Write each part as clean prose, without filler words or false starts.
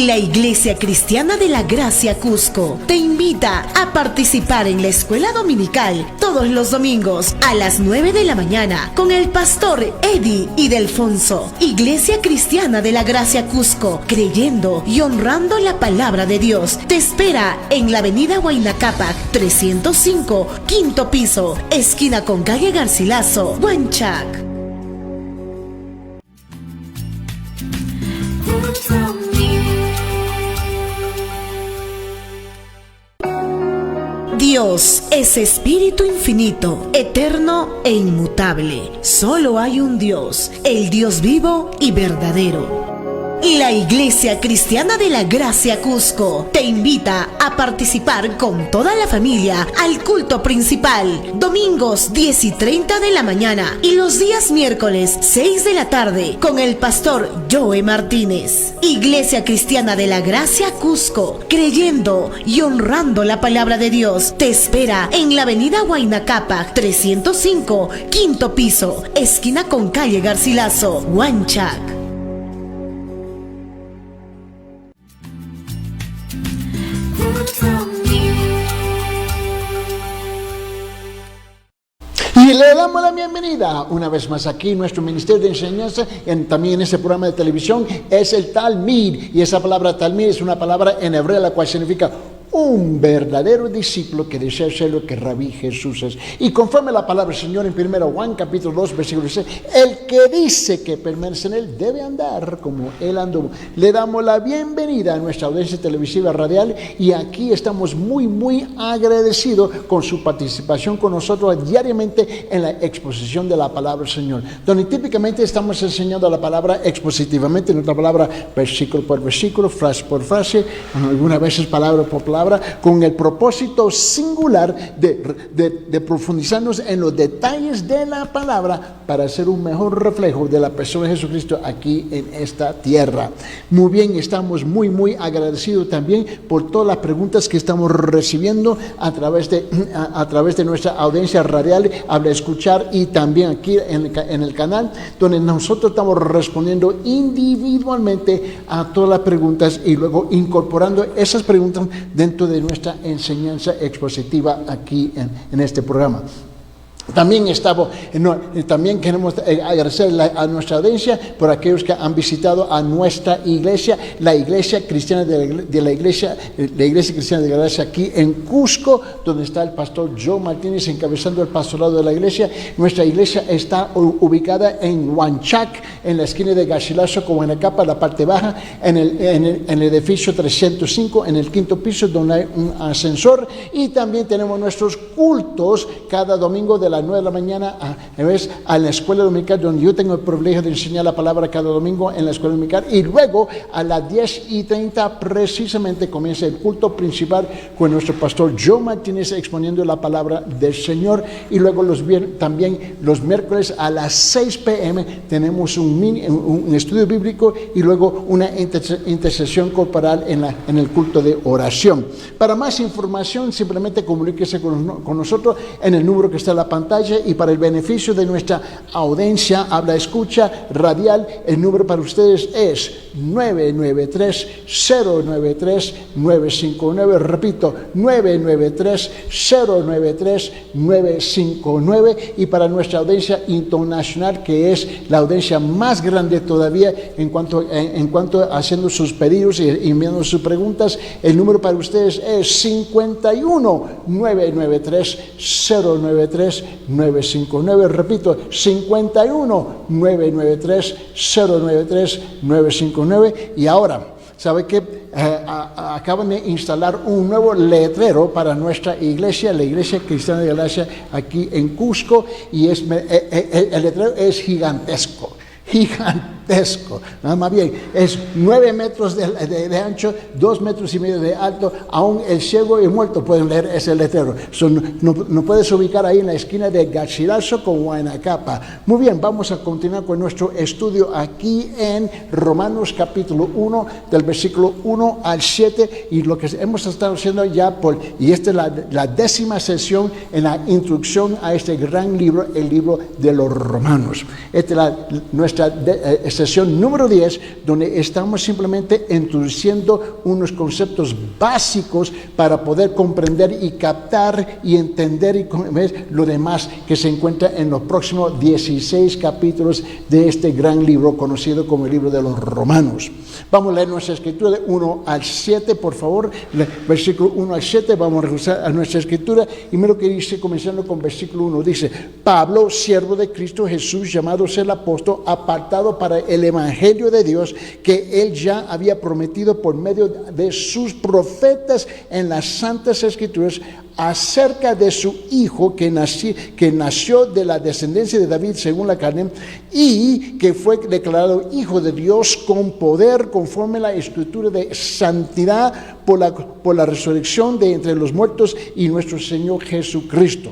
La Iglesia Cristiana de la Gracia Cusco te invita a participar en la escuela dominical todos los domingos a las 9 de la mañana con el pastor Eddie Idelfonso. Iglesia Cristiana de la Gracia Cusco, creyendo y honrando la palabra de Dios, te espera en la avenida Huayna Cápac 305, quinto piso, esquina con calle Garcilaso, Huanchac. Dios es espíritu infinito, eterno e inmutable. Solo hay un Dios, el Dios vivo y verdadero. La Iglesia Cristiana de la Gracia Cusco te invita a participar con toda la familia al culto principal, domingos 10 y 30 de la mañana y los días miércoles 6 de la tarde con el pastor Joe Martínez. Iglesia Cristiana de la Gracia Cusco, creyendo y honrando la palabra de Dios, te espera en la avenida Huayna Cápac 305, quinto piso, esquina con calle Garcilaso, Huanchac. Y le damos la bienvenida una vez más aquí en nuestro Ministerio de Enseñanza, también en este programa de televisión, es el Talmid. Y esa palabra Talmid es una palabra en hebreo la cual significa un verdadero discípulo que desea ser lo que Rabí Jesús es. Y conforme la palabra del Señor en 1 Juan capítulo 2 versículo 6, el que dice que permanece en él debe andar como él anduvo. Le damos la bienvenida a nuestra audiencia televisiva radial y aquí estamos muy agradecidos con su participación con nosotros diariamente en la exposición de la palabra del Señor, donde típicamente estamos enseñando la palabra expositivamente, nuestra palabra versículo por versículo, frase por frase, algunas veces palabra por palabra, con el propósito singular de profundizarnos en los detalles de la palabra para hacer un mejor reflejo de la persona de Jesucristo aquí en esta tierra. Muy bien, estamos muy agradecidos también por todas las preguntas que estamos recibiendo a través de nuestra audiencia radial, habla escuchar, y también aquí en el canal, donde nosotros estamos respondiendo individualmente a todas las preguntas y luego incorporando esas preguntas dentro de nuestra enseñanza expositiva aquí en este programa. También queremos agradecer a nuestra audiencia por aquellos que han visitado a nuestra iglesia, la Iglesia Cristiana de la Iglesia Cristiana de la Gracia aquí en Cusco, donde está el pastor Joe Martínez encabezando el pastorado de la iglesia. Nuestra iglesia está ubicada en Huanchac, en la esquina de Garcilaso con Huanacapa, la parte baja, en el edificio 305, en el quinto piso, donde hay un ascensor. Y también tenemos nuestros cultos cada domingo de las 9 de la mañana a la escuela dominical, donde yo tengo el privilegio de enseñar la palabra cada domingo en la escuela dominical, y luego a las 10:30 precisamente comienza el culto principal con nuestro pastor Joe Martínez exponiendo la palabra del Señor. Y luego también los miércoles a las 6 p.m. tenemos un estudio bíblico y luego una intercesión corporal en el culto de oración. Para más información simplemente comuníquese con nosotros en el número que está en la pantalla, y para el beneficio de nuestra audiencia habla escucha radial, el número para ustedes es 993-093-959. Repito, 993-093-959. Y para nuestra audiencia internacional, que es la audiencia más grande todavía en cuanto haciendo sus pedidos y enviando sus preguntas, el número para ustedes es 51-993-093-959. Repito, 51-993-093-959. Y ahora, ¿sabe qué? Acaban de instalar un nuevo letrero para nuestra iglesia, la Iglesia Cristiana de Gracia aquí en Cusco, y el letrero es gigantesco, nada más bien, es 9 metros de ancho, 2 metros y medio de alto. Aún el ciego y muerto pueden leer ese letrero. No puedes ubicar ahí en la esquina de Garcilaso con Huanacapa. Muy bien, vamos a continuar con nuestro estudio aquí en Romanos capítulo 1, del versículo 1 al 7, y lo que hemos estado haciendo ya y esta es la 10ª sesión en la introducción a este gran libro, el libro de los Romanos. Esta es sesión número 10, donde estamos simplemente introduciendo unos conceptos básicos para poder comprender y captar y entender y ver lo demás que se encuentra en los próximos 16 capítulos de este gran libro conocido como el libro de los Romanos. Vamos a leer nuestra escritura de 1 al 7, por favor. Versículo 1 al 7, vamos a regresar a nuestra escritura. Y mira lo que dice, comenzando con versículo 1. Dice: Pablo, siervo de Cristo Jesús, llamado a ser el apóstol, apartado para el evangelio de Dios, que él ya había prometido por medio de sus profetas en las santas escrituras, acerca de su hijo que nació de la descendencia de David según la carne, y que fue declarado hijo de Dios con poder, conforme a la escritura de santidad, por la resurrección de entre los muertos, y nuestro Señor Jesucristo,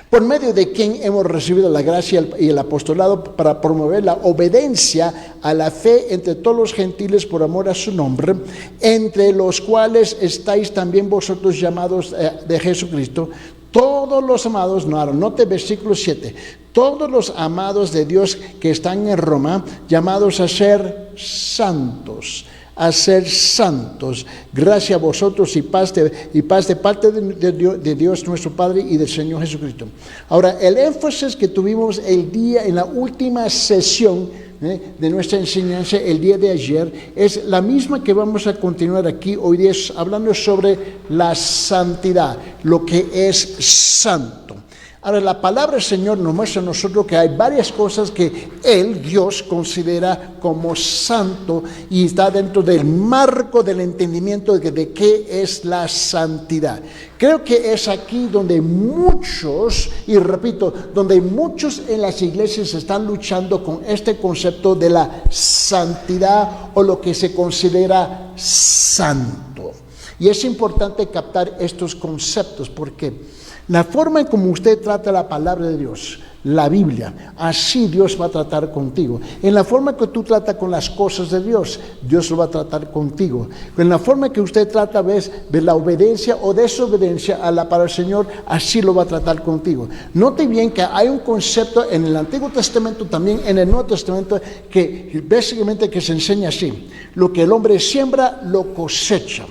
por medio de quien hemos recibido la gracia y el apostolado para promover la obediencia a la fe entre todos los gentiles por amor a su nombre, entre los cuales estáis también vosotros llamados de Jesucristo. Todos los amados, note versículo 7, todos los amados de Dios que están en Roma, llamados a ser santos. A ser santos, gracias a vosotros y paz de parte de Dios nuestro Padre y del Señor Jesucristo. Ahora, el énfasis que tuvimos en la última sesión de nuestra enseñanza el día de ayer es la misma que vamos a continuar aquí hoy día, hablando sobre la santidad, lo que es santo. Ahora, la palabra del Señor nos muestra a nosotros que hay varias cosas que Él, Dios, considera como santo, y está dentro del marco del entendimiento de qué es la santidad. Creo que es aquí donde muchos, y repito, donde muchos en las iglesias están luchando con este concepto de la santidad o lo que se considera santo. Y es importante captar estos conceptos porque la forma en como usted trata la palabra de Dios, la Biblia, así Dios va a tratar contigo. En la forma que tú tratas con las cosas de Dios, Dios lo va a tratar contigo. En la forma que usted trata de la obediencia o desobediencia a la palabra del Señor, así lo va a tratar contigo. Note bien que hay un concepto en el Antiguo Testamento, también en el Nuevo Testamento, que básicamente que se enseña así: lo que el hombre siembra, lo cosecha.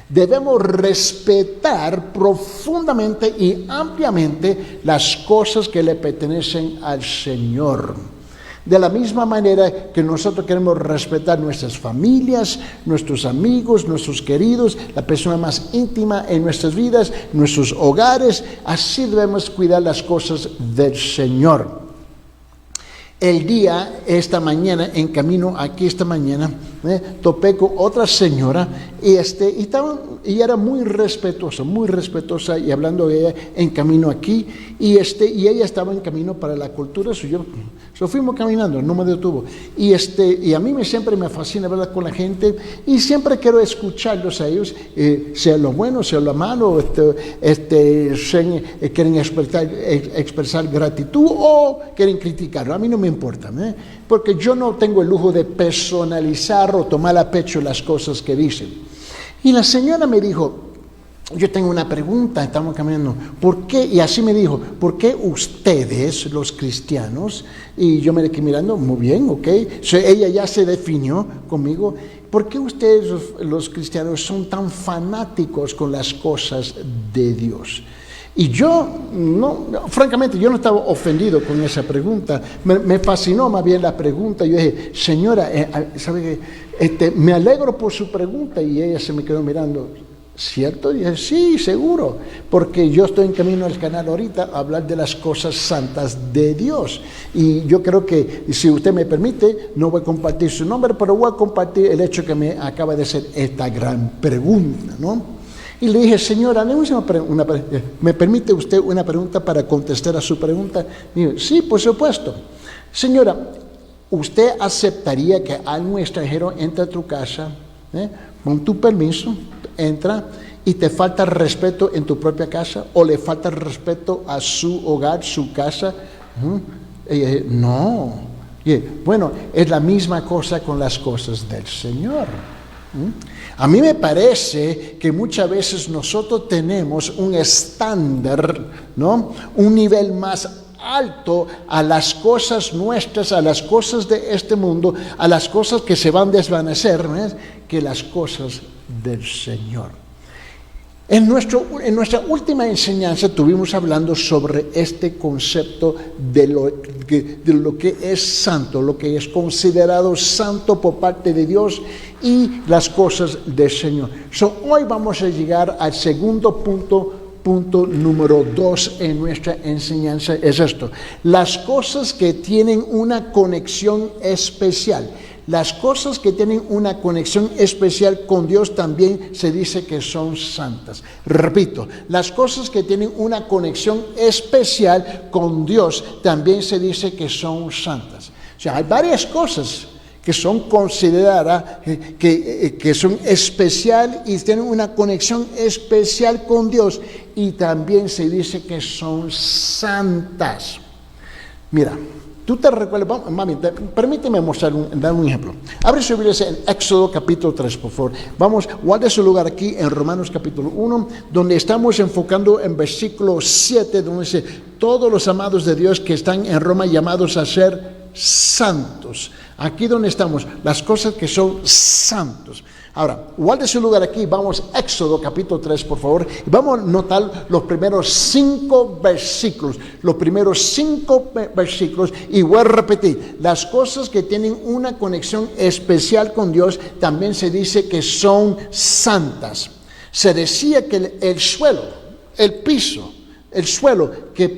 Debemos respetar profundamente y ampliamente las cosas que le pertenecen al Señor. De la misma manera que nosotros queremos respetar nuestras familias, nuestros amigos, nuestros queridos, la persona más íntima en nuestras vidas, nuestros hogares, así debemos cuidar las cosas del Señor. Esta mañana, en camino aquí esta mañana, topé con otra señora y era muy respetuosa, y hablando de ella en camino aquí, y ella estaba en camino para la cultura, fuimos caminando, no me detuvo, y a mí siempre me fascina hablar con la gente, y siempre quiero escucharlos a ellos, sea lo bueno, sea lo malo, quieren expresar gratitud o quieren criticar. A mí no me importa, porque yo no tengo el lujo de personalizar o tomar a pecho las cosas que dicen. Y la señora me dijo: yo tengo una pregunta, estamos caminando, ¿por qué? Y así me dijo: ¿por qué ustedes, los cristianos? Y yo me quedé mirando, muy bien, ok. Ella ya se definió conmigo. ¿Por qué ustedes, los cristianos, son tan fanáticos con las cosas de Dios? Y yo, francamente, yo no estaba ofendido con esa pregunta. Me fascinó más bien la pregunta. Yo dije: señora, ¿sabe qué? Me alegro por su pregunta. Y ella se me quedó mirando. ¿Cierto? Y dije: sí, seguro. Porque yo estoy en camino al canal ahorita a hablar de las cosas santas de Dios. Y yo creo que, si usted me permite, no voy a compartir su nombre, pero voy a compartir el hecho que me acaba de hacer esta gran pregunta, ¿no? Y le dije: señora, ¿me permite usted una pregunta para contestar a su pregunta? Y dijo: sí, por supuesto. Señora, ¿usted aceptaría que algún extranjero entre a tu casa, con tu permiso, entra y te falta respeto en tu propia casa, o le falta respeto a su hogar, su casa? Y dije: no. Y dije: bueno, es la misma cosa con las cosas del Señor. A mí me parece que muchas veces nosotros tenemos un estándar, ¿no? Un nivel más alto a las cosas nuestras, a las cosas de este mundo, a las cosas que se van a desvanecer, ¿ves? Que las cosas del Señor. En nuestra última enseñanza estuvimos hablando sobre este concepto de lo que es santo, lo que es considerado santo por parte de Dios y las cosas del Señor. Hoy vamos a llegar al segundo punto número 2 en nuestra enseñanza, es esto: las cosas que tienen una conexión especial. Las cosas que tienen una conexión especial con Dios también se dice que son santas. Repito, las cosas que tienen una conexión especial con Dios también se dice que son santas. O sea, hay varias cosas que son consideradas, que son especial y tienen una conexión especial con Dios, y también se dice que son santas. Mira, tú te recuerdas, mami, permíteme dar un ejemplo. Abre su Biblia en Éxodo capítulo 3, por favor. Vamos, guarde su lugar aquí en Romanos capítulo 1, donde estamos enfocando en versículo 7, donde dice: todos los amados de Dios que están en Roma llamados a ser santos. Aquí donde estamos, las cosas que son santos. Ahora, guarde su lugar aquí, vamos a Éxodo capítulo 3, por favor, y vamos a notar los primeros 5 versículos. Los primeros 5 versículos, y voy a repetir: las cosas que tienen una conexión especial con Dios también se dice que son santas. Se decía que el suelo que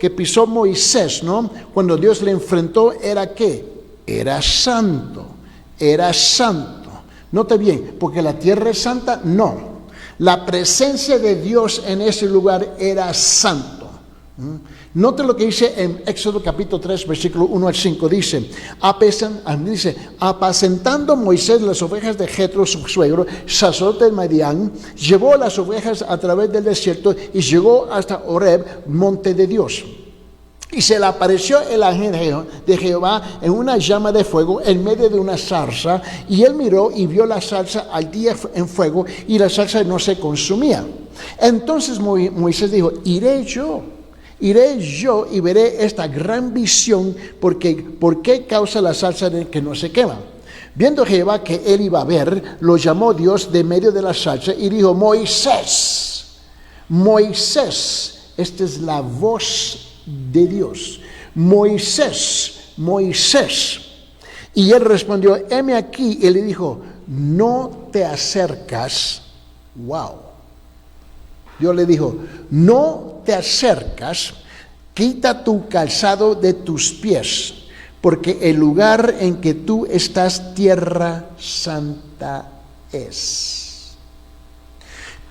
pisó Moisés, ¿no? Cuando Dios le enfrentó, ¿era qué? Era santo. Note bien, porque la tierra es santa, no. La presencia de Dios en ese lugar era santo. Note lo que dice en Éxodo capítulo 3, versículo 1 al 5. Dice: apacentando Moisés las ovejas de Jetro, su suegro, sacerdote de Madián, llevó las ovejas a través del desierto y llegó hasta Horeb, monte de Dios. Y se le apareció el ángel de Jehová en una llama de fuego en medio de una zarza, y él miró y vio la zarza al día en fuego, y la zarza no se consumía. Entonces Moisés dijo: iré yo y veré esta gran visión, porque ¿por qué causa la zarza que no se quema? Viendo Jehová que él iba a ver, lo llamó Dios de medio de la zarza y dijo: Moisés, esta es la voz de Dios. Moisés. Y él respondió: heme aquí. Y le dijo: no te acercas. Wow. Dios le dijo: no te acercas, quita tu calzado de tus pies, porque el lugar en que tú estás, tierra santa es.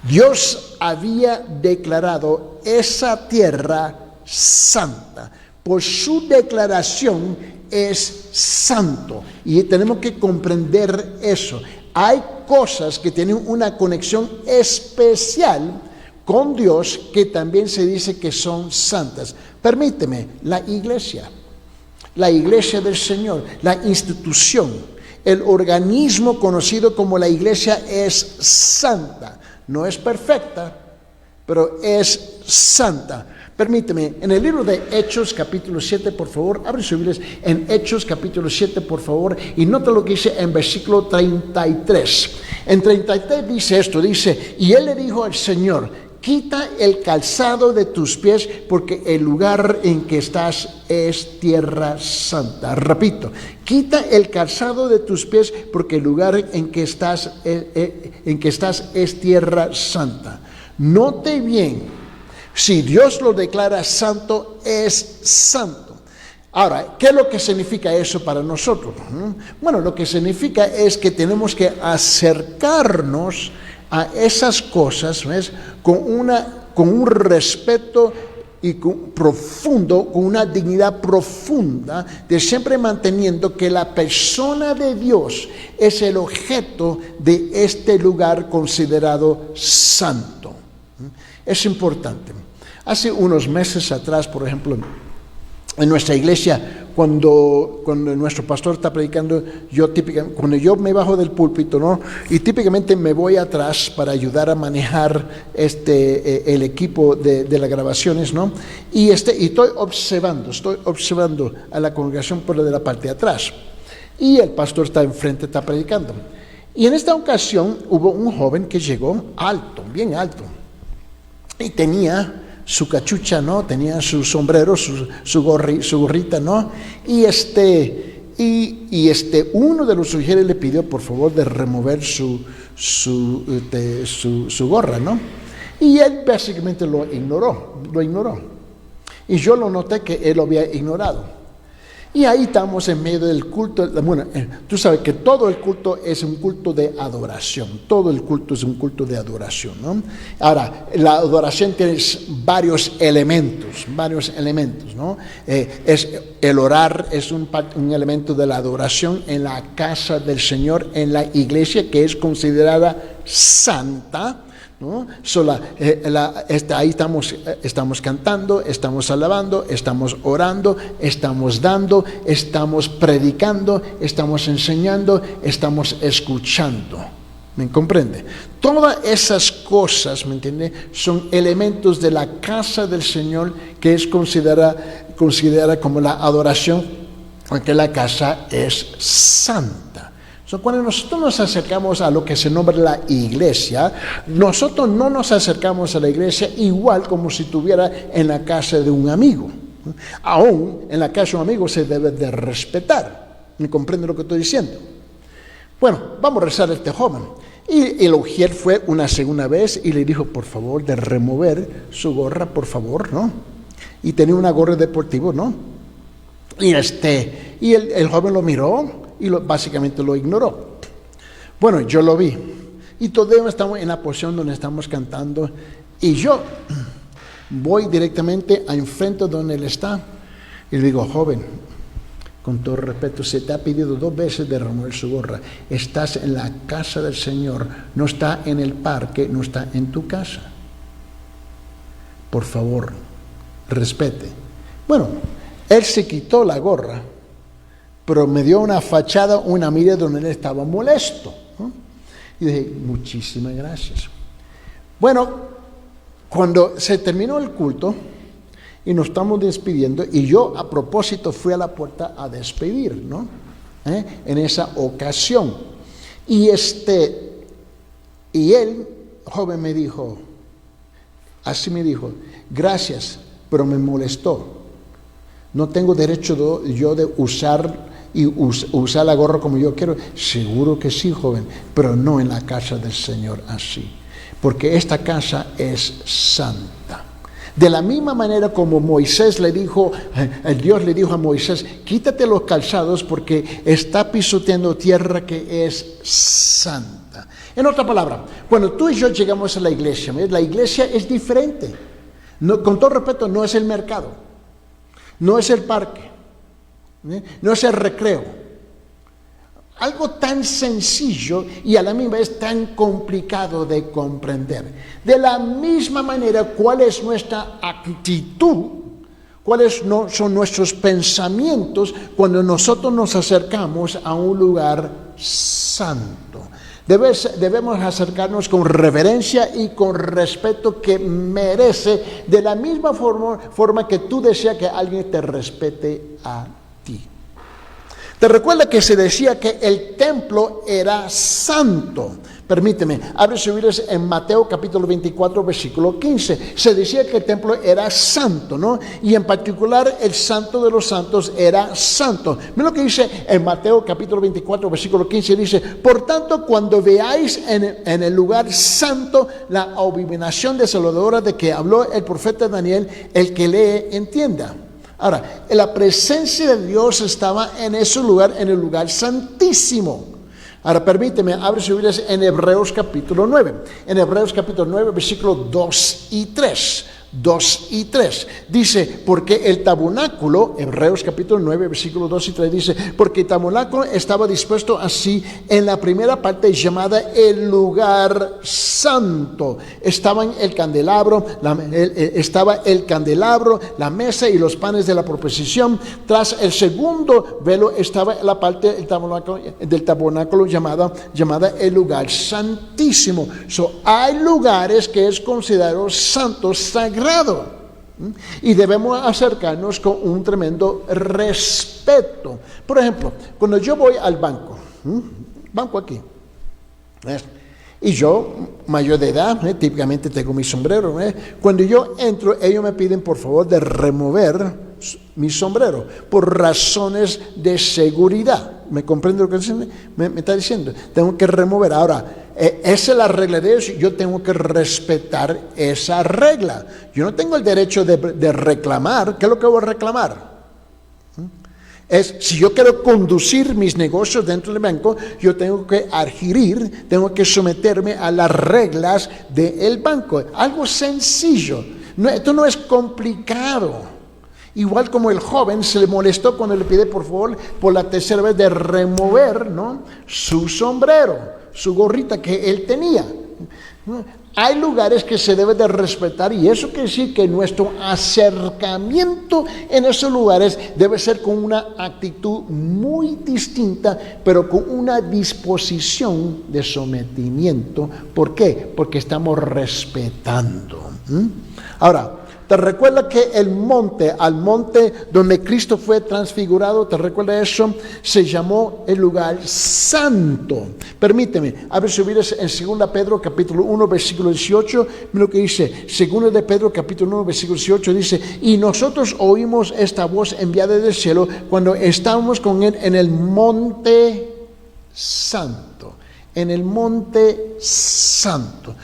Dios había declarado esa tierra santa. Por su declaración es santo, y tenemos que comprender eso. Hay cosas que tienen una conexión especial con Dios que también se dice que son santas. Permíteme, la iglesia del Señor, la institución, el organismo conocido como la iglesia es santa. No es perfecta, pero es santa. Permíteme, en el libro de Hechos capítulo 7, por favor, abre sus Biblias en Hechos capítulo 7, por favor, y nota lo que dice en versículo 33. En 33 dice esto, dice: y él le dijo al Señor: quita el calzado de tus pies, porque el lugar en que estás es tierra santa. Repito: quita el calzado de tus pies, porque el lugar en que estás es tierra santa. Note bien, si Dios lo declara santo, es santo. Ahora, ¿qué es lo que significa eso para nosotros? Bueno, lo que significa es que tenemos que acercarnos a esas cosas, ¿ves?, con un respeto y profundo, con una dignidad profunda, de siempre manteniendo que la persona de Dios es el objeto de este lugar considerado santo. Es importante. Hace unos meses atrás, por ejemplo, en nuestra iglesia cuando nuestro pastor está predicando, cuando yo me bajo del púlpito, ¿no? Y típicamente me voy atrás para ayudar a manejar el equipo de las grabaciones, ¿no? Y estoy observando a la congregación por de la parte de atrás. Y el pastor está enfrente, está predicando. Y en esta ocasión hubo un joven que llegó alto, bien alto, y tenía su cachucha, ¿no? Tenía su sombrero, su gorrita, ¿no? Y uno de los sugieres le pidió por favor de remover su gorra, ¿no? Y él básicamente lo ignoró. Y yo lo noté que él lo había ignorado. Y ahí estamos en medio del culto. Bueno, tú sabes que todo el culto es un culto de adoración. Todo el culto es un culto de adoración, ¿no? Ahora, la adoración tiene varios elementos, ¿no? El orar es un elemento de la adoración en la casa del Señor, en la iglesia que es considerada santa, ¿no? Ahí estamos cantando, estamos alabando, estamos orando, estamos dando, estamos predicando, estamos enseñando, estamos escuchando. ¿Me comprende? Todas esas cosas, ¿me entiende?, son elementos de la casa del Señor que es considerada como la adoración, porque la casa es santa. Cuando nosotros nos acercamos a lo que se nombra la iglesia, nosotros no nos acercamos a la iglesia igual como si estuviera en la casa de un amigo. Aún en la casa de un amigo se debe de respetar. ¿Me comprende lo que estoy diciendo? Bueno, vamos a rezar a este joven. Y el ujier fue una segunda vez y le dijo, por favor, de remover su gorra, por favor, ¿no? Y tenía una gorra deportiva, ¿no? Y el joven lo miró y básicamente lo ignoró. Bueno, yo lo vi. Y todavía estamos en la posición donde estamos cantando. Y yo voy directamente a enfrente donde él está. Y le digo, joven, con todo respeto, se te ha pedido 2 veces de remover su gorra. Estás en la casa del Señor. No está en el parque, no está en tu casa. Por favor, respete. Bueno, él se quitó la gorra, pero me dio una fachada, una mirada donde él estaba molesto, ¿no? Y dije, muchísimas gracias. Bueno, cuando se terminó el culto y nos estamos despidiendo, y yo a propósito fui a la puerta a despedir, ¿no? En esa ocasión. Y él, joven, me dijo, gracias, pero me molestó. No tengo derecho yo de usar la gorra como yo quiero. Seguro que sí, joven, pero no en la casa del Señor así, porque esta casa es santa. De la misma manera como Dios le dijo a Moisés, quítate los calzados porque está pisoteando tierra que es santa. En otra palabra, cuando tú y yo llegamos a la iglesia es diferente. No, con todo respeto, no es el mercado. No es el parque, no es el recreo. Algo tan sencillo y a la misma vez tan complicado de comprender. De la misma manera, ¿cuál es nuestra actitud? ¿Cuáles son nuestros pensamientos cuando nosotros nos acercamos a un lugar santo? Debemos acercarnos con reverencia y con respeto que merece, de la misma forma que tú deseas que alguien te respete a ti. ¿Te recuerda que se decía que el templo era santo? Permíteme, abre su Biblia en Mateo capítulo 24, versículo 15. Se decía que el templo era santo, ¿no? Y en particular el santo de los santos era santo. Mira lo que dice en Mateo capítulo 24, versículo 15. Dice, por tanto, cuando veáis en el lugar santo la abominación desoladora de que habló el profeta Daniel, el que lee entienda. Ahora, la presencia de Dios estaba en ese lugar, en el lugar santísimo. Ahora permíteme, abre su Biblia en Hebreos capítulo 9. En Hebreos capítulo 9, versículos 2 y 3. 2 y 3. Dice, porque el tabernáculo, Hebreos capítulo 9, versículos 2 y 3, dice, porque el tabernáculo estaba dispuesto así en la primera parte llamada el lugar santo. Estaban el candelabro, estaba el candelabro, la mesa y los panes de la proposición. Tras el segundo velo estaba la parte del tabernáculo llamada el lugar santísimo. Hay lugares que es considerado santo, sagrado, y debemos acercarnos con un tremendo respeto. Por ejemplo, cuando yo voy al banco aquí, y yo, mayor de edad, típicamente tengo mi sombrero, cuando yo entro, ellos me piden por favor de remover mi sombrero por razones de seguridad. ¿Me comprende lo que me está diciendo? Tengo que remover. Ahora, esa es la regla de Dios. Yo tengo que respetar esa regla. Yo no tengo el derecho de reclamar. ¿Qué es lo que voy a reclamar? Si yo quiero conducir mis negocios dentro del banco, yo tengo que adherir, tengo que someterme a las reglas del banco. Algo sencillo. Esto no es complicado. Igual como el joven se le molestó cuando le pide por favor por la tercera vez de remover, ¿no?, su sombrero, su gorrita que él tenía. Hay lugares que se debe de respetar, y eso quiere decir que nuestro acercamiento en esos lugares debe ser con una actitud muy distinta, pero con una disposición de sometimiento. ¿Por qué? Porque estamos respetando. Ahora, ¿te recuerda que al monte donde Cristo fue transfigurado, te recuerda eso? Se llamó el lugar santo. Permíteme, a ver si hubieras en 2 Pedro capítulo 1 versículo 18, mira lo que dice, 2 de Pedro capítulo 1 versículo 18, dice, y nosotros oímos esta voz enviada del cielo cuando estábamos con él en el monte santo. En el monte santo.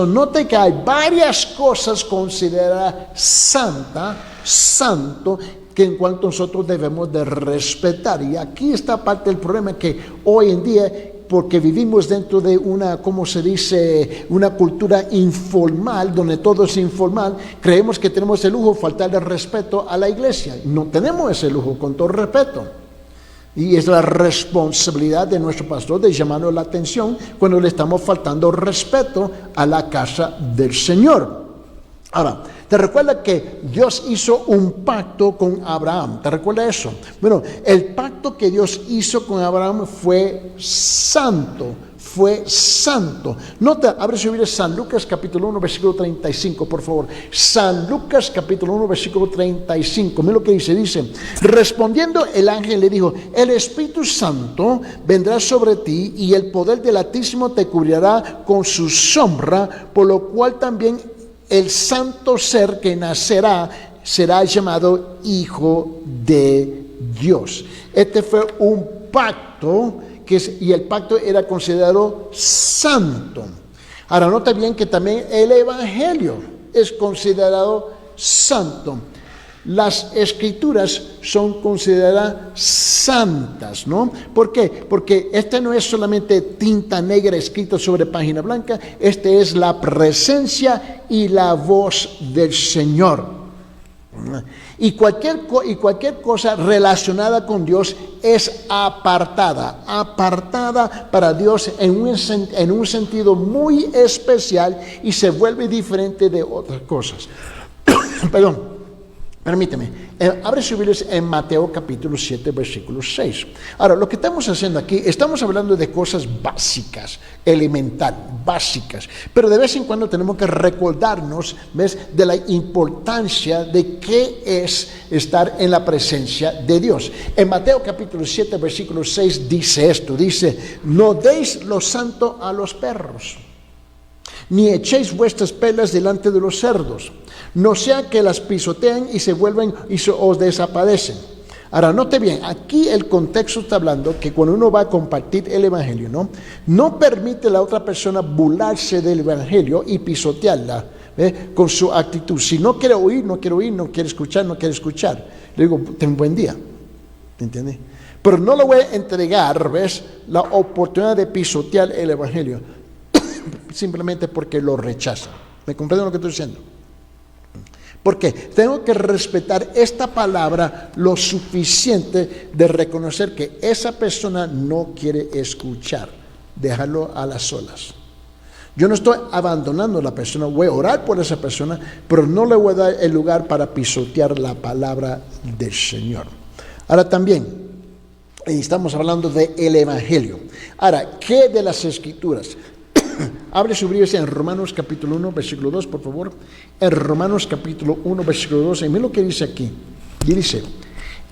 Note que hay varias cosas consideradas santo, que en cuanto nosotros debemos de respetar. Y aquí está parte del problema, que hoy en día, porque vivimos dentro de una, ¿cómo se dice?, una cultura informal, donde todo es informal, creemos que tenemos el lujo de faltarle respeto a la iglesia. No tenemos ese lujo, con todo respeto. Y es la responsabilidad de nuestro pastor de llamarnos la atención cuando le estamos faltando respeto a la casa del Señor. Ahora, ¿te recuerda que Dios hizo un pacto con Abraham? ¿Te recuerda eso? Bueno, el pacto que Dios hizo con Abraham fue santo. Nota, abre su Biblia, San Lucas capítulo 1 versículo 35, por favor. San Lucas capítulo 1 versículo 35. Mira lo que dice, respondiendo el ángel le dijo, el Espíritu Santo vendrá sobre ti y el poder del Altísimo te cubrirá con su sombra, por lo cual también el santo ser que nacerá será llamado Hijo de Dios. Este fue un pacto y el pacto era considerado santo. Ahora nota bien que también el Evangelio es considerado santo. Las escrituras son consideradas santas, ¿no? ¿Por qué? Porque esta no es solamente tinta negra escrita sobre página blanca, esta es la presencia y la voz del Señor. Y cualquier cosa relacionada con Dios es apartada para Dios en un sentido muy especial, y se vuelve diferente de otras cosas. Perdón. Permíteme, abre su Biblia en Mateo capítulo 7, versículo 6. Ahora, lo que estamos haciendo aquí, estamos hablando de cosas básicas, básicas, pero de vez en cuando tenemos que recordarnos, ¿ves?, de la importancia de qué es estar en la presencia de Dios. En Mateo capítulo 7, versículo 6 dice esto, dice, no deis lo santo a los perros, ni echéis vuestras perlas delante de los cerdos, no sea que las pisoteen y se vuelven y os desaparecen. Ahora, note bien, aquí el contexto está hablando que cuando uno va a compartir el Evangelio, no permite a la otra persona burlarse del Evangelio y pisotearla con su actitud. Si no quiere oír, no quiere escuchar. Le digo, ten buen día. ¿Te entiendes? Pero no le voy a entregar, la oportunidad de pisotear el Evangelio simplemente porque lo rechaza. ¿Me comprenden lo que estoy diciendo? ¿Por qué? Tengo que respetar esta palabra lo suficiente de reconocer que esa persona no quiere escuchar. Dejarlo a las solas. Yo no estoy abandonando a la persona, voy a orar por esa persona, pero no le voy a dar el lugar para pisotear la palabra del Señor. Ahora también, estamos hablando del Evangelio. Ahora, ¿qué de las Escrituras? Abre su Biblia en Romanos capítulo 1, versículo 2, por favor. En Romanos capítulo 1, versículo 2, y mira lo que dice aquí. Dice,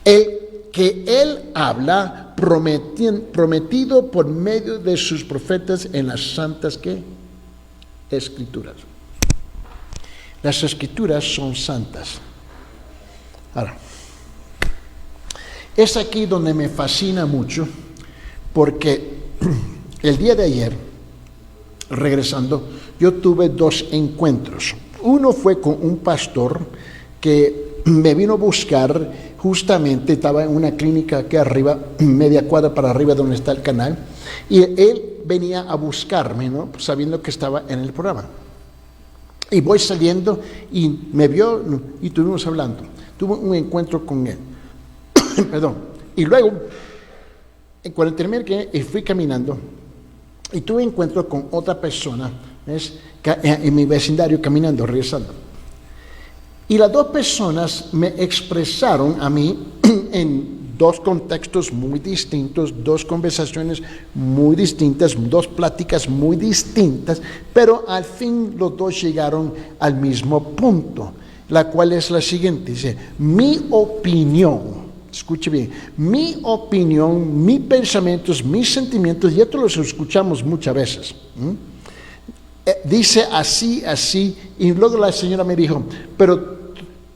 que Él habla prometido por medio de sus profetas en las santas, ¿qué? Escrituras. Las Escrituras son santas. Ahora, es aquí donde me fascina mucho, porque el día de ayer, regresando, yo tuve 2 encuentros. Uno fue con un pastor que me vino a buscar, justamente estaba en una clínica aquí arriba, media cuadra para arriba donde está el canal, y él venía a buscarme, ¿no? Sabiendo que estaba en el programa. Y voy saliendo y me vio y estuvimos hablando. Tuve un encuentro con él. Perdón. Y luego, cuando terminé que fui caminando y tuve encuentro con otra persona, ¿ves? En mi vecindario caminando, regresando. Y las 2 personas me expresaron a mí en 2 contextos muy distintos, 2 conversaciones muy distintas, 2 pláticas muy distintas, pero al fin los 2 llegaron al mismo punto, la cual es la siguiente. Dice, mi opinión, escuche bien, mi opinión, mis pensamientos, mis sentimientos, y esto los escuchamos muchas veces, dice así, y luego la señora me dijo, pero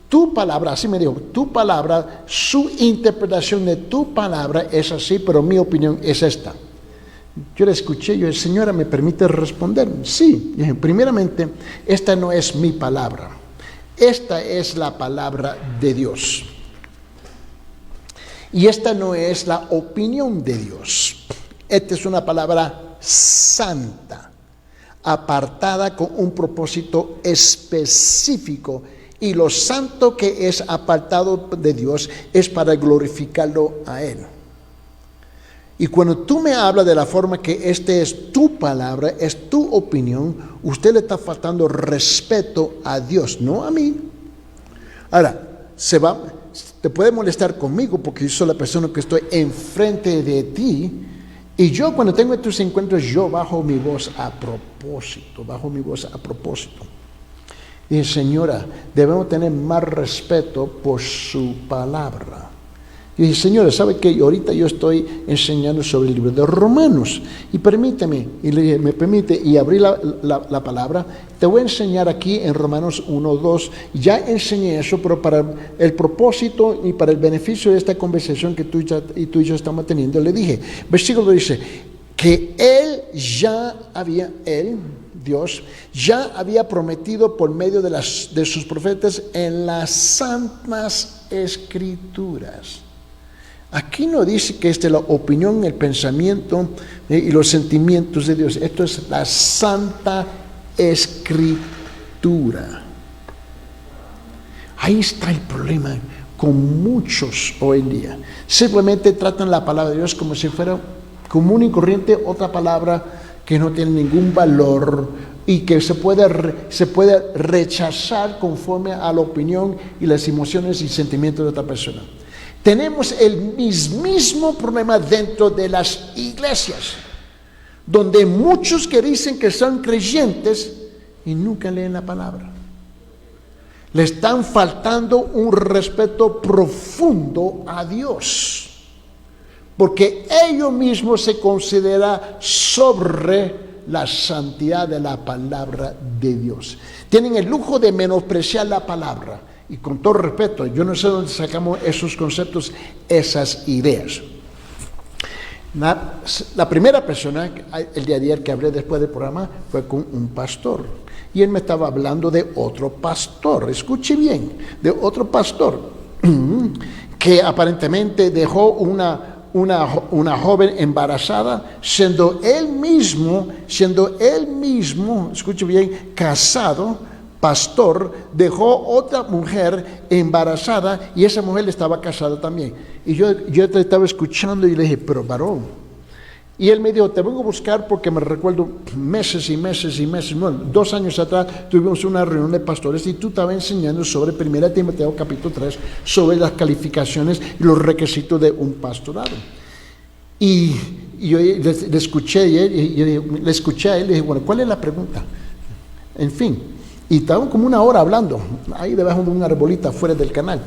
tu palabra, así me dijo, tu palabra, su interpretación de tu palabra es así, pero mi opinión es esta. Yo la escuché, yo dije, señora, ¿me permite responder? Sí. Dije, primeramente, esta no es mi palabra, esta es la palabra de Dios. Y esta no es la opinión de Dios. Esta es una palabra santa, apartada con un propósito específico. Y lo santo que es apartado de Dios es para glorificarlo a Él. Y cuando tú me hablas de la forma que esta es tu palabra, es tu opinión, usted le está faltando respeto a Dios, no a mí. Ahora, te puede molestar conmigo porque yo soy la persona que estoy enfrente de ti. Y yo cuando tengo estos encuentros, yo bajo mi voz a propósito. Dije, señora, debemos tener más respeto por su palabra. Y dije, señora, ¿sabe qué? Ahorita yo estoy enseñando sobre el libro de Romanos. Y permíteme, y le dije, me permite, y abrí la palabra. Te voy a enseñar aquí en Romanos 1, 2. Ya enseñé eso, pero para el propósito y para el beneficio de esta conversación que tú y yo estamos teniendo, le dije, versículo dice, que Dios ya había prometido por medio de sus profetas en las santas escrituras. Aquí no dice que esta es la opinión, el pensamiento y los sentimientos de Dios. Esto es la santa escritura. Ahí está el problema con muchos hoy en día. Simplemente tratan la palabra de Dios como si fuera común y corriente, otra palabra que no tiene ningún valor y que se puede rechazar conforme a la opinión y las emociones y sentimientos de otra persona. Tenemos el mismo problema dentro de las iglesias, donde muchos que dicen que son creyentes y nunca leen la palabra. Le están faltando un respeto profundo a Dios, porque ellos mismos se consideran sobre la santidad de la palabra de Dios. Tienen el lujo de menospreciar la palabra. Y con todo respeto, yo no sé dónde sacamos esos conceptos, esas ideas. La primera persona, el día de ayer que hablé después del programa, fue con un pastor. Y él me estaba hablando de otro pastor, escuche bien, de otro pastor, que aparentemente dejó una joven embarazada, siendo él mismo, escuche bien, casado pastor dejó otra mujer embarazada y esa mujer estaba casada también. Y yo te estaba escuchando y le dije, pero varón. Y él me dijo, te vengo a buscar porque me recuerdo meses y meses y meses, bueno, 2 años atrás tuvimos una reunión de pastores y tú estabas enseñando sobre 1 Timoteo capítulo 3, sobre las calificaciones y los requisitos de un pastorado. Y yo le escuché a él, le dije, bueno, ¿cuál es la pregunta? En fin, y estaban como 1 hora hablando, ahí debajo de una arbolita fuera del canal.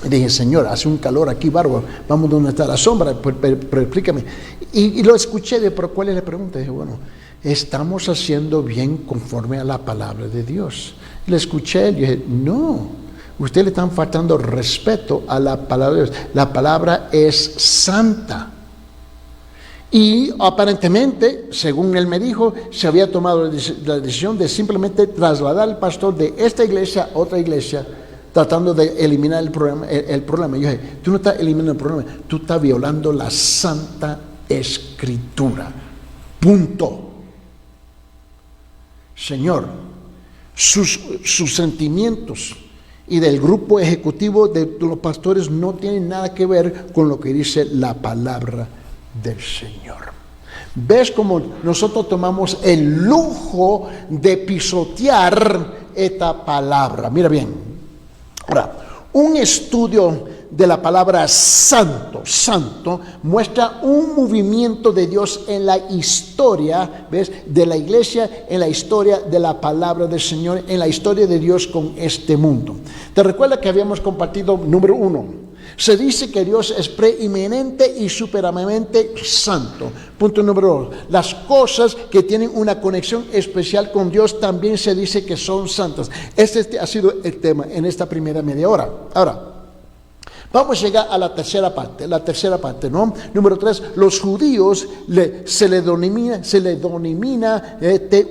Y dije, Señor, hace un calor aquí bárbaro, vamos donde está la sombra, pero explícame. Y lo escuché, pero ¿cuál es la pregunta? Dije, bueno, ¿estamos haciendo bien conforme a la palabra de Dios? Le escuché y dije, no, ustedes le están faltando respeto a la palabra de Dios. La palabra es santa. Y aparentemente, según él me dijo, se había tomado la decisión de simplemente trasladar al pastor de esta iglesia a otra iglesia, tratando de eliminar el problema. Yo dije, tú no estás eliminando el problema, tú estás violando la Santa Escritura. Punto. Señor, sus sentimientos y del grupo ejecutivo de los pastores no tienen nada que ver con lo que dice la palabra del Señor. ¿Ves cómo nosotros tomamos el lujo de pisotear esta palabra? Mira bien. Ahora, un estudio de la palabra santo muestra un movimiento de Dios en la historia, ¿ves? De la iglesia, en la historia de la palabra del Señor, en la historia de Dios con este mundo. ¿Te recuerdas que habíamos compartido número 1? Se dice que Dios es preeminente y supremamente santo. Punto número 2. Las cosas que tienen una conexión especial con Dios también se dice que son santas. Este ha sido el tema en esta primera media hora. Ahora, vamos a llegar a la tercera parte, ¿no? Número 3, los judíos se le denomina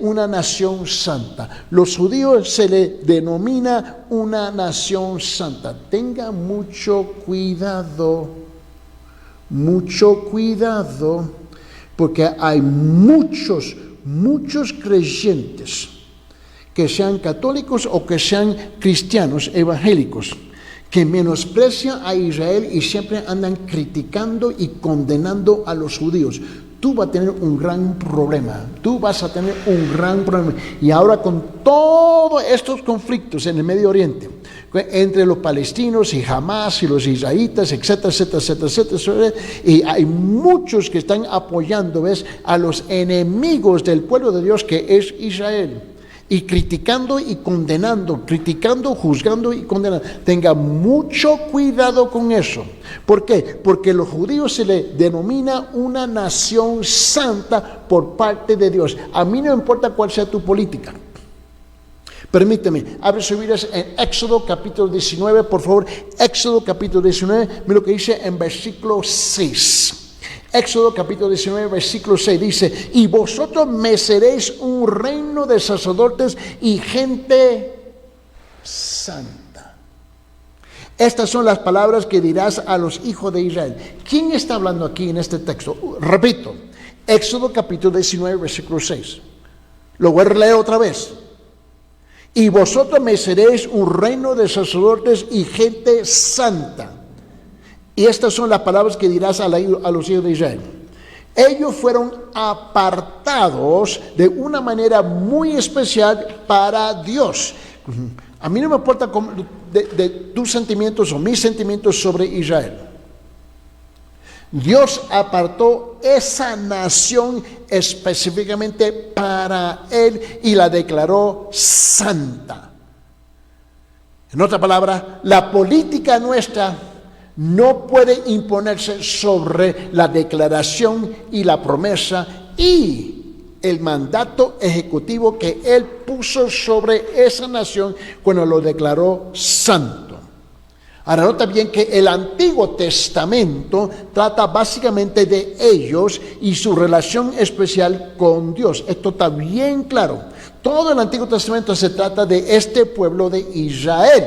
una nación santa. Los judíos se le denomina una nación santa. Tenga mucho cuidado, porque hay muchos creyentes, que sean católicos o que sean cristianos evangélicos, que menosprecian a Israel y siempre andan criticando y condenando a los judíos. Tú vas a tener un gran problema. Y ahora con todos estos conflictos en el Medio Oriente, entre los palestinos y Hamas y los israelitas, etcétera, y hay muchos que están apoyando, ¿ves?, a los enemigos del pueblo de Dios, que es Israel. Y criticando y condenando, juzgando y condenando. Tenga mucho cuidado con eso. ¿Por qué? Porque a los judíos se les denomina una nación santa por parte de Dios. A mí no importa cuál sea tu política. Permíteme, abre sus Biblias en Éxodo capítulo 19, por favor. Éxodo capítulo 19, mira lo que dice en versículo 6. Éxodo capítulo 19, versículo 6 dice: y vosotros me seréis un reino de sacerdotes y gente santa. Estas son las palabras que dirás a los hijos de Israel. ¿Quién está hablando aquí en este texto? Repito, Éxodo capítulo 19, versículo 6. Lo voy a leer otra vez. Y vosotros me seréis un reino de sacerdotes y gente santa. Y estas son las palabras que dirás a los hijos de Israel. Ellos fueron apartados de una manera muy especial para Dios. A mí no me importa de tus sentimientos o mis sentimientos sobre Israel. Dios apartó esa nación específicamente para Él y la declaró santa. En otra palabra, la política nuestra no puede imponerse sobre la declaración y la promesa y el mandato ejecutivo que Él puso sobre esa nación cuando lo declaró santo. Ahora nota bien que el Antiguo Testamento trata básicamente de ellos y su relación especial con Dios. Esto está bien claro. Todo el Antiguo Testamento se trata de este pueblo de Israel.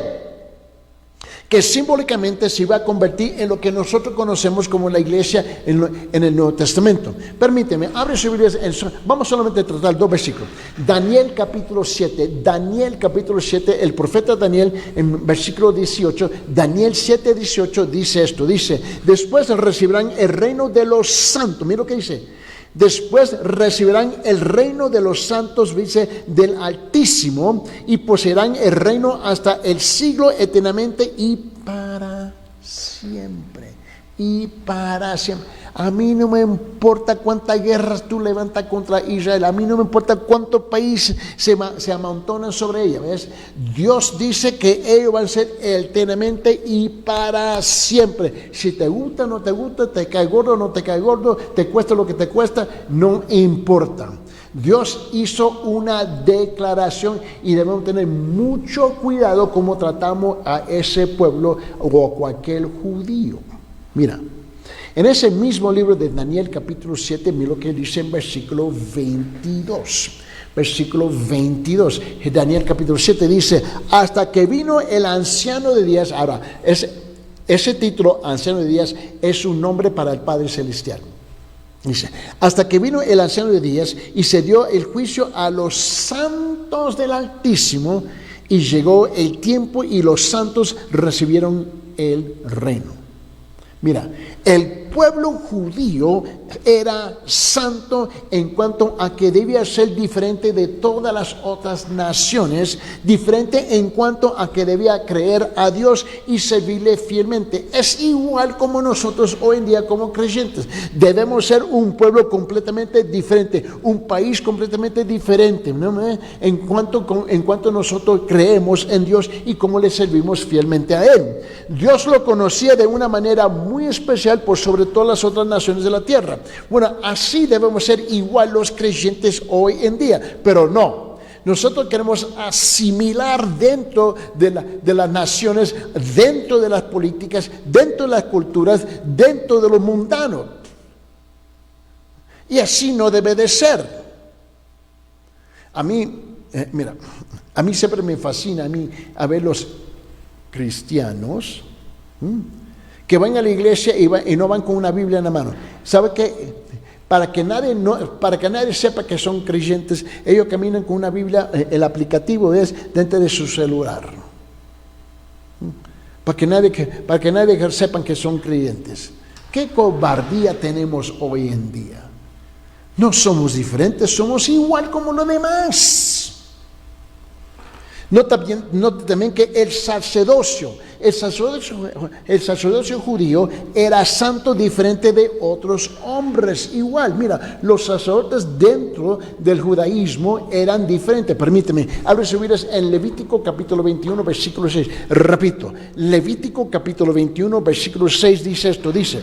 que simbólicamente se iba a convertir en lo que nosotros conocemos como la iglesia en el Nuevo Testamento. Permíteme, abre su Biblia, vamos solamente a tratar 2 versículos. Daniel capítulo 7, el profeta Daniel en versículo 18, Daniel 7, 18 dice esto, dice, después recibirán el reino de los santos, mira lo que dice. Después recibirán el reino de los santos, dice, del Altísimo, y poseerán el reino hasta el siglo eternamente y para siempre. Y para siempre. A mí no me importa cuántas guerras tú levantas contra Israel. A mí no me importa cuántos países se amontonan sobre ella. ¿Ves? Dios dice que ellos van a ser eternamente y para siempre. Si te gusta o no te gusta, te cae gordo o no te cae gordo, te cuesta lo que te cuesta, no importa. Dios hizo una declaración y debemos tener mucho cuidado cómo tratamos a ese pueblo o a cualquier judío. Mira, en ese mismo libro de Daniel capítulo 7, mira lo que dice en versículo 22. Versículo 22. Daniel capítulo 7 dice, hasta que vino el anciano de días. Ahora, ese título, anciano de días, es un nombre para el Padre Celestial. Dice, hasta que vino el anciano de días y se dio el juicio a los santos del Altísimo, y llegó el tiempo y los santos recibieron el reino. Mira, el pueblo judío era santo en cuanto a que debía ser diferente de todas las otras naciones, diferente en cuanto a que debía creer a Dios y servirle fielmente. Es igual como nosotros hoy en día como creyentes. Debemos ser un pueblo completamente diferente, un país completamente diferente, ¿no? En cuanto nosotros creemos en Dios y cómo le servimos fielmente a Él. Dios lo conocía de una manera muy especial por sobre todas las otras naciones de la tierra. Bueno, así debemos ser igual los creyentes hoy en día, pero no. Nosotros queremos asimilar dentro de las naciones, dentro de las políticas, dentro de las culturas, dentro de lo mundano. Y así no debe de ser. A mí, mira, a mí siempre me fascina a ver los cristianos que van a la iglesia y no van con una Biblia en la mano. ¿Sabe qué? Para que nadie sepa que son creyentes, ellos caminan con una Biblia, el aplicativo es dentro de su celular. Para que nadie sepan que son creyentes. ¿Qué cobardía tenemos hoy en día? No somos diferentes, somos igual como los demás. Nota también que el sacerdocio judío era santo diferente de otros hombres. Igual, mira, los sacerdotes dentro del judaísmo eran diferentes. Permíteme, abre sus Biblias en Levítico capítulo 21, versículo 6. Repito, Levítico capítulo 21, versículo 6 dice esto, dice: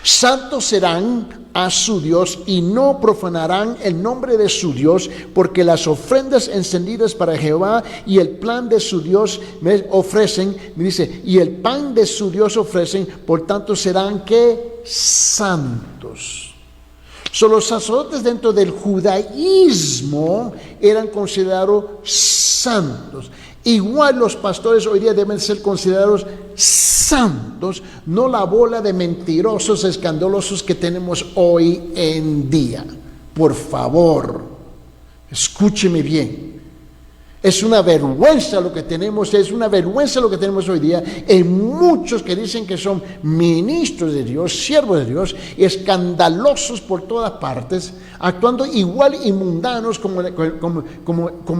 santos serán a su Dios y no profanarán el nombre de su Dios, porque las ofrendas encendidas para Jehová y el plan de su Dios me ofrecen, me dice, y el pan de su Dios ofrecen, por tanto serán ¿qué? Santos. Los sacerdotes dentro del judaísmo eran considerados santos. Igual los pastores hoy día deben ser considerados santos, no la bola de mentirosos escandalosos que tenemos hoy en día. Por favor, escúcheme bien. Es una vergüenza lo que tenemos, hoy día en muchos que dicen que son ministros de Dios, siervos de Dios, escandalosos por todas partes, actuando igual y mundanos como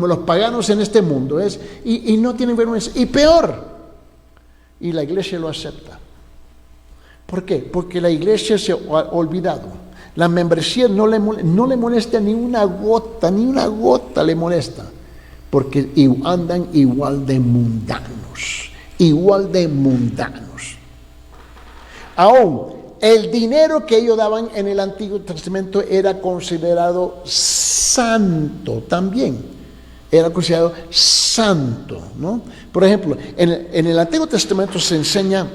los paganos en este mundo, y no tienen vergüenza, y peor, y la iglesia lo acepta. ¿Por qué? Porque la iglesia se ha olvidado. La membresía no le molesta ni una gota le molesta. Porque andan igual de mundanos. Aún el dinero que ellos daban en el Antiguo Testamento era considerado santo también. Era considerado santo, ¿no? Por ejemplo, en el Antiguo Testamento se enseña.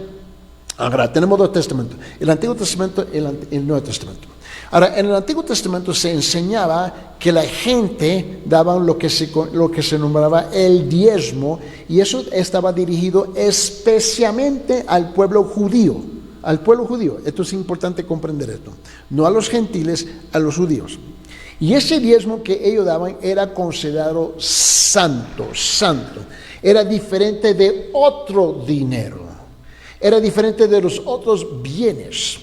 Ahora, tenemos dos testamentos, el Antiguo Testamento y el Nuevo Testamento. Ahora, en el Antiguo Testamento se enseñaba que la gente daba lo que se nombraba el diezmo, y eso estaba dirigido especialmente al pueblo judío. Al pueblo judío. Esto es importante comprender esto. No a los gentiles, a los judíos. Y ese diezmo que ellos daban era considerado santo. Era diferente de otro dinero. Era diferente de los otros bienes.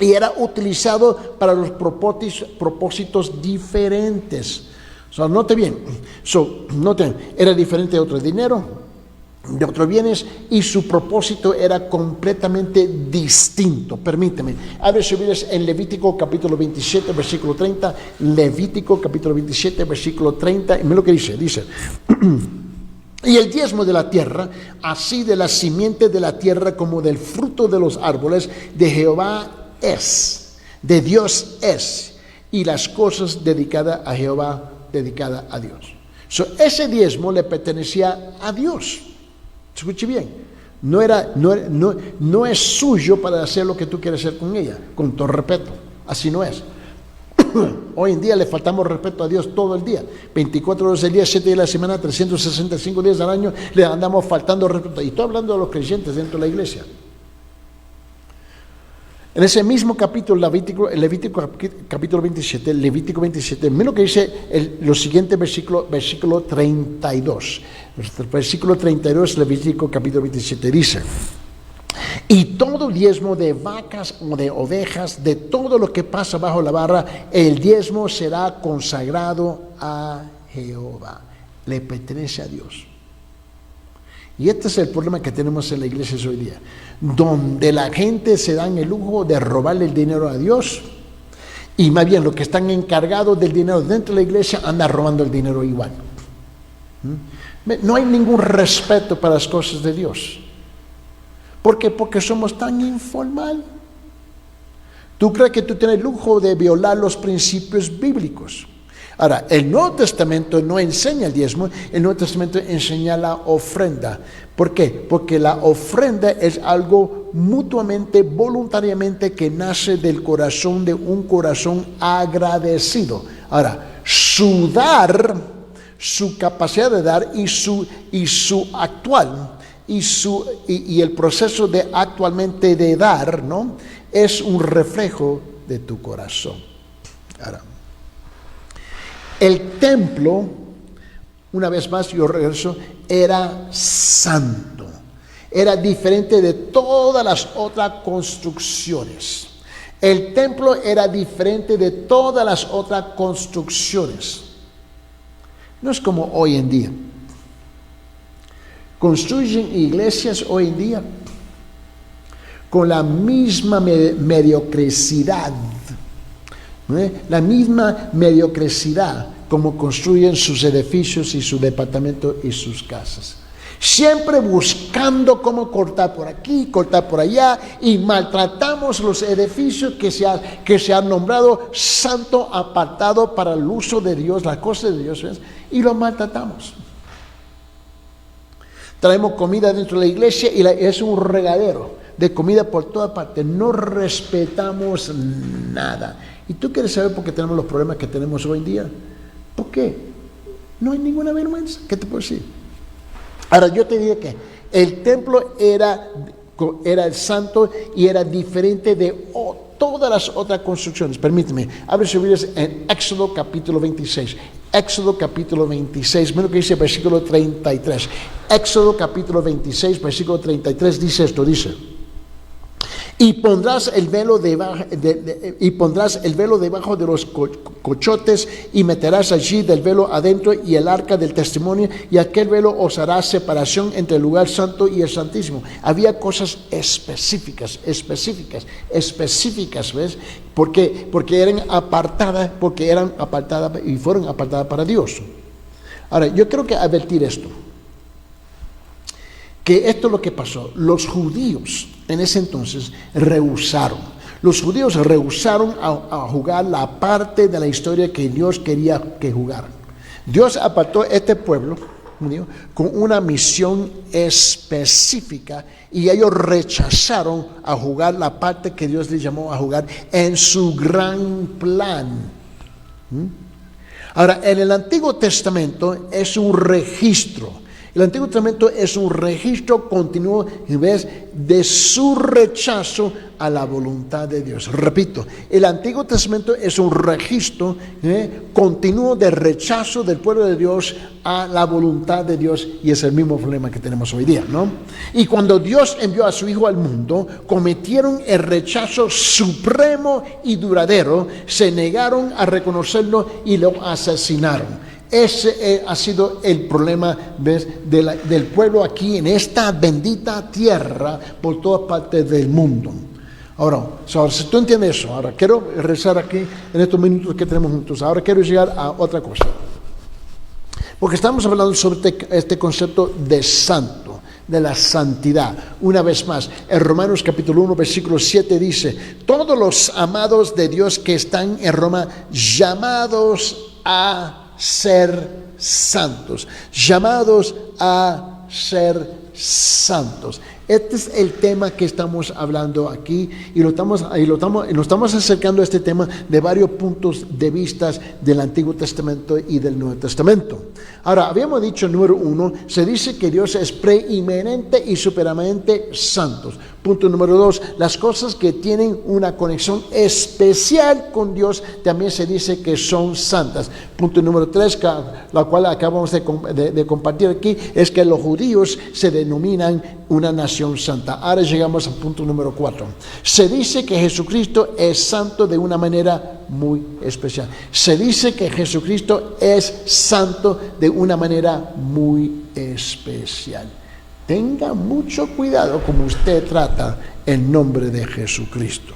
Y era utilizado para los propósitos diferentes. Note bien. Era diferente de otro dinero, de otros bienes, y su propósito era completamente distinto. Permíteme, abre sus Biblias en Levítico capítulo 27, versículo 30. Levítico capítulo 27, versículo 30. Y mira lo que dice. Y el diezmo de la tierra, así de la simiente de la tierra como del fruto de los árboles, de Jehová es, de Dios es, y las cosas dedicadas a Jehová, dedicadas a Dios. Ese diezmo le pertenecía a Dios. Escuche bien, no es suyo para hacer lo que tú quieres hacer con ella, con todo respeto. Así no es. Hoy en día le faltamos respeto a Dios todo el día. 24 horas del día, 7 días de la semana, 365 días al año, le andamos faltando respeto. Y estoy hablando de los creyentes dentro de la iglesia. En ese mismo capítulo, Levítico capítulo 27, Levítico 27, mira lo que dice los siguientes versículo 32. Versículo 32, Levítico capítulo 27, dice: y todo diezmo de vacas o de ovejas, de todo lo que pasa bajo la barra, el diezmo será consagrado a Jehová. Le pertenece a Dios. Y este es el problema que tenemos en la iglesia hoy día, donde la gente se dan el lujo de robarle el dinero a Dios, y más bien los que están encargados del dinero dentro de la iglesia andan robando el dinero igual. No hay ningún respeto para las cosas de Dios. ¿Por qué? Porque somos tan informal. ¿Tú crees que tú tienes el lujo de violar los principios bíblicos? Ahora, el Nuevo Testamento no enseña el diezmo, el Nuevo Testamento enseña la ofrenda. ¿Por qué? Porque la ofrenda es algo mutuamente, voluntariamente, que nace del corazón, de un corazón agradecido. Ahora, su dar, su capacidad de dar y su actual, y el proceso de actualmente de dar, ¿no?, es un reflejo de tu corazón. Ahora, el templo, una vez más yo regreso, era santo. Era diferente de todas las otras construcciones. El templo era diferente de todas las otras construcciones. No es como hoy en día. Construyen iglesias hoy en día con la misma mediocridad. La misma mediocridad como construyen sus edificios y sus departamentos y sus casas. Siempre buscando cómo cortar por aquí, cortar por allá, y maltratamos los edificios que se han nombrado santo, apartado para el uso de Dios, las cosas de Dios, ¿ves? Y los maltratamos. Traemos comida dentro de la iglesia y es un regadero de comida por toda parte. No respetamos nada. ¿Y tú quieres saber por qué tenemos los problemas que tenemos hoy en día? ¿Por qué? No hay ninguna vergüenza. ¿Qué te puedo decir? Ahora, yo te diría que el templo era el santo y era diferente de todas las otras construcciones. Permíteme, abre sus Biblias en Éxodo capítulo 26. Éxodo capítulo 26, mira lo que dice el versículo 33. Éxodo capítulo 26, versículo 33, dice esto, dice: y pondrás el velo debajo de los cochotes, y meterás allí del velo adentro y el arca del testimonio, y aquel velo os hará separación entre el lugar santo y el santísimo. Había cosas específicas, ¿ves? Porque eran apartadas y fueron apartadas para Dios. Ahora, yo creo que advertir esto, que esto es lo que pasó. Los judíos en ese entonces rehusaron. Los judíos rehusaron a jugar la parte de la historia que Dios quería que jugaran. Dios apartó este pueblo con una misión específica, y ellos rechazaron a jugar la parte que Dios les llamó a jugar en su gran plan. Ahora, en el Antiguo Testamento es un registro. El Antiguo Testamento es un registro continuo en vez de su rechazo a la voluntad de Dios. Repito, el Antiguo Testamento es un registro continuo de rechazo del pueblo de Dios a la voluntad de Dios, y es el mismo problema que tenemos hoy día, ¿no? Y cuando Dios envió a su Hijo al mundo, cometieron el rechazo supremo y duradero, se negaron a reconocerlo y lo asesinaron. Ese ha sido el problema, ¿ves?, del pueblo aquí en esta bendita tierra por todas partes del mundo. Ahora, si tú entiendes eso, ahora quiero rezar aquí en estos minutos que tenemos juntos. Ahora quiero llegar a otra cosa, porque estamos hablando sobre este concepto de santo, de la santidad. Una vez más, en Romanos capítulo 1, versículo 7 dice: todos los amados de Dios que están en Roma, llamados a ser santos, llamados a ser santos. Este es el tema que estamos hablando aquí, y nos estamos acercando a este tema de varios puntos de vista del Antiguo Testamento y del Nuevo Testamento. Ahora, habíamos dicho, número 1, se dice que Dios es preeminente y superamente santos. Punto número 2, las cosas que tienen una conexión especial con Dios también se dice que son santas. Punto número 3, la cual acabamos de compartir aquí, es que los judíos se denominan una nación santa. Ahora llegamos al punto número 4. Se dice que Jesucristo es santo de una manera muy especial. Se dice que Jesucristo es santo de una manera muy especial. Tenga mucho cuidado como usted trata el nombre de Jesucristo.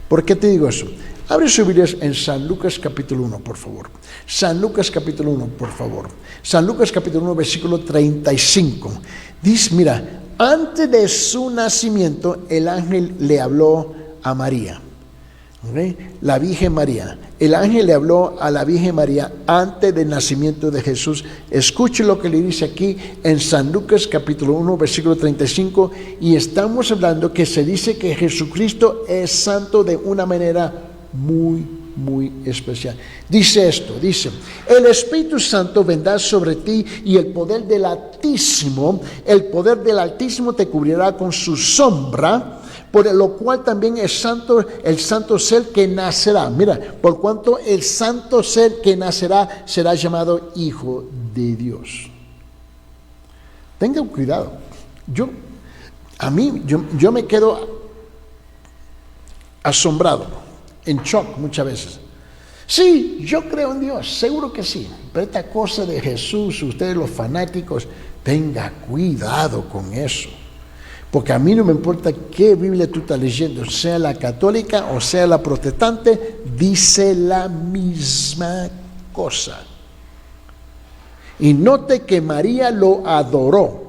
¿Por qué te digo eso? Abre su Biblia en San Lucas capítulo 1, por favor. San Lucas capítulo 1, por favor. San Lucas capítulo 1, versículo 35. Dice, mira, antes de su nacimiento el ángel le habló a María. ¿Okay? La Virgen María. El ángel le habló a la Virgen María antes del nacimiento de Jesús. Escuche lo que le dice aquí en San Lucas capítulo 1, versículo 35. Y estamos hablando que se dice que Jesucristo es santo de una manera muy, muy especial. Dice esto, dice: el Espíritu Santo vendrá sobre ti, y el poder del Altísimo te cubrirá con su sombra, por lo cual también el santo ser que nacerá. Mira, por cuanto el santo ser que nacerá será llamado Hijo de Dios. Tengan cuidado. Yo me quedo asombrado, en shock muchas veces. Sí, yo creo en Dios, seguro que sí, pero esta cosa de Jesús, ustedes los fanáticos, tenga cuidado con eso. Porque a mí no me importa qué Biblia tú estás leyendo, sea la católica o sea la protestante, dice la misma cosa. Y note que María lo adoró.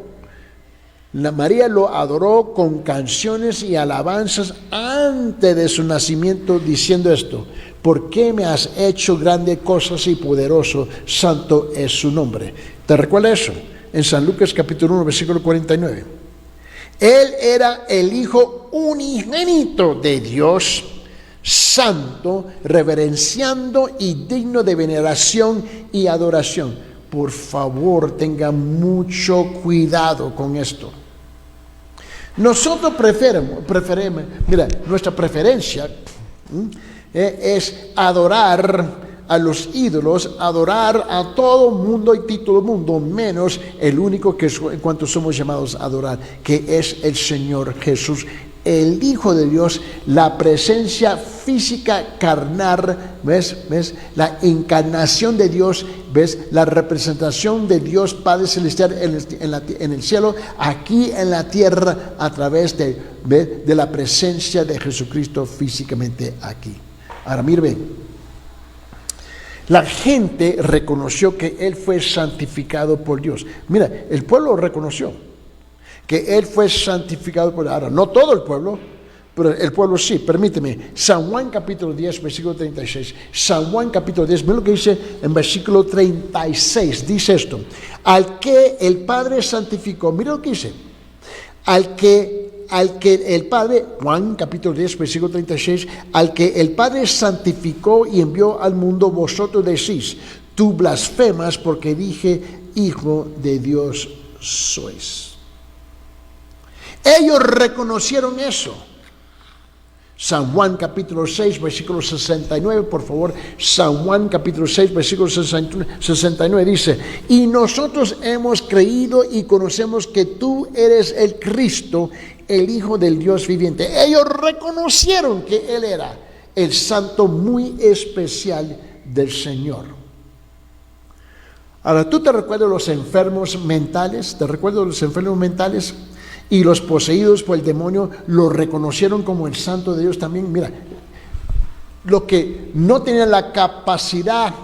María lo adoró con canciones y alabanzas antes de su nacimiento, diciendo esto: ¿por qué me has hecho grandes cosas y poderoso? Santo es su nombre. ¿Te recuerda eso? En San Lucas capítulo 1, versículo 49. Él era el Hijo unigénito de Dios, santo, reverenciando y digno de veneración y adoración. Por favor, tenga mucho cuidado con esto. Nosotros preferimos, mira, nuestra preferencia es adorar a los ídolos, adorar a todo mundo y todo mundo, menos el único que en cuanto somos llamados a adorar, que es el Señor Jesús, el Hijo de Dios, la presencia física carnal, ¿ves? La encarnación de Dios, ¿ves? La representación de Dios Padre Celestial en el cielo, aquí en la tierra, a través de la presencia de Jesucristo físicamente aquí. Ahora, mire, la gente reconoció que Él fue santificado por Dios. Mira, el pueblo reconoció que Él fue santificado por Dios. Ahora, no todo el pueblo, pero el pueblo sí. Permíteme, San Juan capítulo 10, versículo 36. San Juan capítulo 10, mira lo que dice en versículo 36. Dice esto: al que el Padre santificó, mira lo que dice, al que el Padre, Juan capítulo 10, versículo 36, al que el Padre santificó y envió al mundo, vosotros decís, tú blasfemas porque dije, hijo de Dios sois. Ellos reconocieron eso. San Juan capítulo 6, versículo 69, por favor. San Juan capítulo 6, versículo 69 dice: y nosotros hemos creído y conocemos que tú eres el Cristo, el Hijo del Dios viviente. Ellos reconocieron que Él era el santo muy especial del Señor. Ahora, ¿tú te recuerdas de los enfermos mentales? ¿Te recuerdas de los enfermos mentales? Y los poseídos por el demonio lo reconocieron como el santo de Dios también. Mira, lo que no tenían la capacidad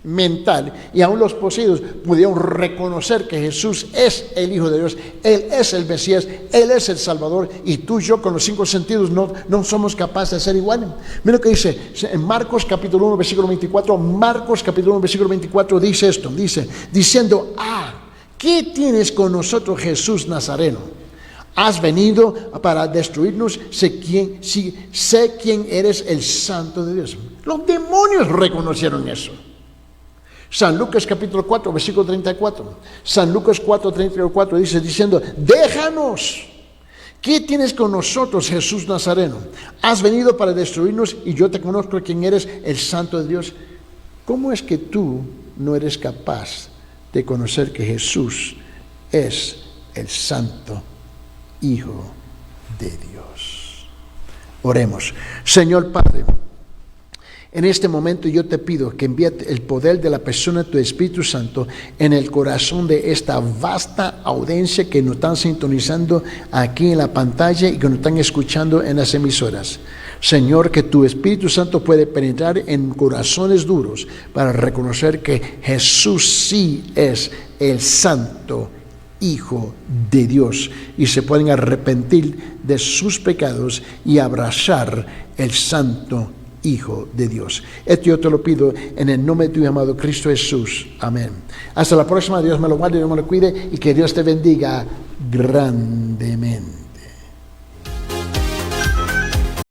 mental, y aún los poseídos pudieron reconocer que Jesús es el Hijo de Dios, Él es el Mesías, Él es el Salvador, y tú y yo con los 5 sentidos no somos capaces de ser iguales. Mira lo que dice en Marcos capítulo 1 versículo 24. Marcos capítulo 1 versículo 24 dice esto, diciendo: ¿qué tienes con nosotros, Jesús Nazareno? Has venido para destruirnos. Sé quién eres, el Santo de Dios. Los demonios reconocieron eso. San Lucas capítulo 4, versículo 34. San Lucas 4, 34 dice, diciendo: déjanos. ¿Qué tienes con nosotros, Jesús Nazareno? Has venido para destruirnos y yo te conozco quién eres, el Santo de Dios. ¿Cómo es que tú no eres capaz de conocer que Jesús es el Santo Hijo de Dios? Oremos. Señor Padre, en este momento yo te pido que envíe el poder de la persona de tu Espíritu Santo en el corazón de esta vasta audiencia que nos están sintonizando aquí en la pantalla y que nos están escuchando en las emisoras. Señor, que tu Espíritu Santo puede penetrar en corazones duros para reconocer que Jesús sí es el Santo Hijo de Dios y se pueden arrepentir de sus pecados y abrazar el Santo Hijo de Dios. Esto yo te lo pido en el nombre de tu amado Cristo Jesús. Amén. Hasta la próxima. Dios me lo guarde, Dios me lo cuide y que Dios te bendiga grandemente.